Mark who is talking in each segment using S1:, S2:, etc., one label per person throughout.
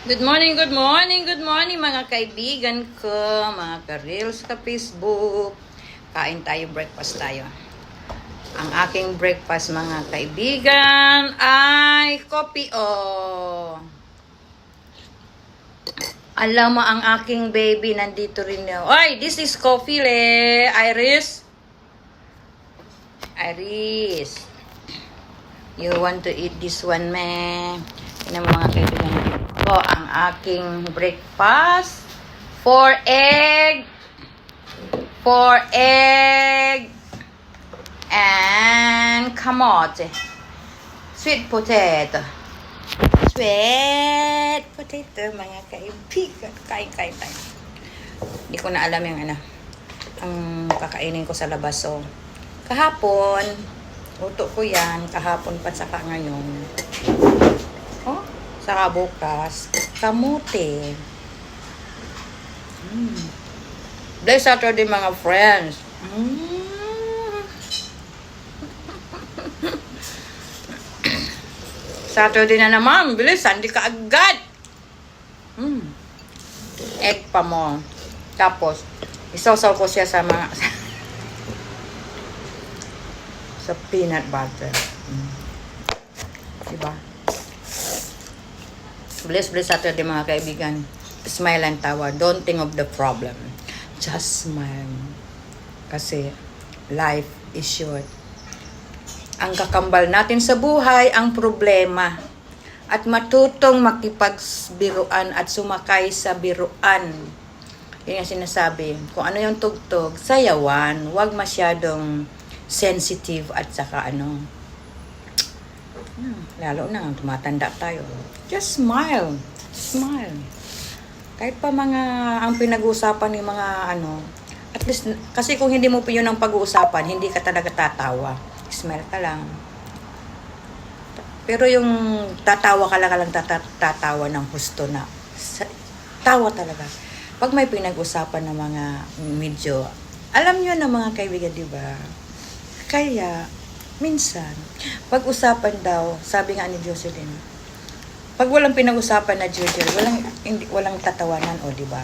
S1: Good morning, good morning, good morning mga kaibigan ko, mga ka-reels sa Facebook. Kain tayo, breakfast tayo. Ang aking breakfast mga kaibigan ay kopi o. Alam mo ang aking baby nandito rin na. Oy, this is coffee le, Iris. Iris. You want to eat this one, man? Yan ang mga kaibigan ko, ang aking breakfast. 4 egg and kamote. Sweet potato, mga kaibigan. Kain tayo. Hindi ko na alam yung ang kakainin ko sa labas. So, kahapon, luto ko yan. Kahapon pa saka ngayon. Oh, saka bukas, kamote. Bless Saturday mga friends. Saturday na naman, bilis, hindi ka agad. Egg pa mo. Tapos, isaw-saw ko siya sa mga sa peanut butter. Diba? Bless Saturday mga kaibigan. Smile and tawa. Don't think of the problem. Just smile. Kasi life is short. Ang kakambal natin sa buhay, ang problema. At matutong makipagbiruan at sumakay sa biruan. Yun yung sinasabi. Kung ano yung tugtog, sayawan. Huwag masyadong sensitive at saka lalo na tumatanda tayo. Just smile. Smile. Kahit pa ang pinag-uusapan ng mga at least, kasi kung hindi mo pa yun ang pag-uusapan, hindi ka talaga tatawa. Smile ka lang. Pero yung tatawa ka lang tatawa ng husto na. Tawa talaga. Pag may pinag-usapan ng mga medyo, alam nyo na mga kaibigan, di ba? Kaya, minsan, pag-usapan daw, sabi nga ni Jocelyn, pag walang pinag-usapan na Jojo, walang tatawanan, di ba?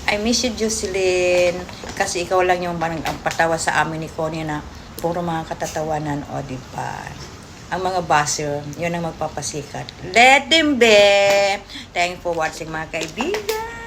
S1: I miss you, Jocelyn, kasi ikaw lang yung ang patawa sa amin ni Connie na puro mga katatawanan, di ba? Ang mga baser, yun ang magpapasikat. Let them be! Thanks for watching mga kaibigan!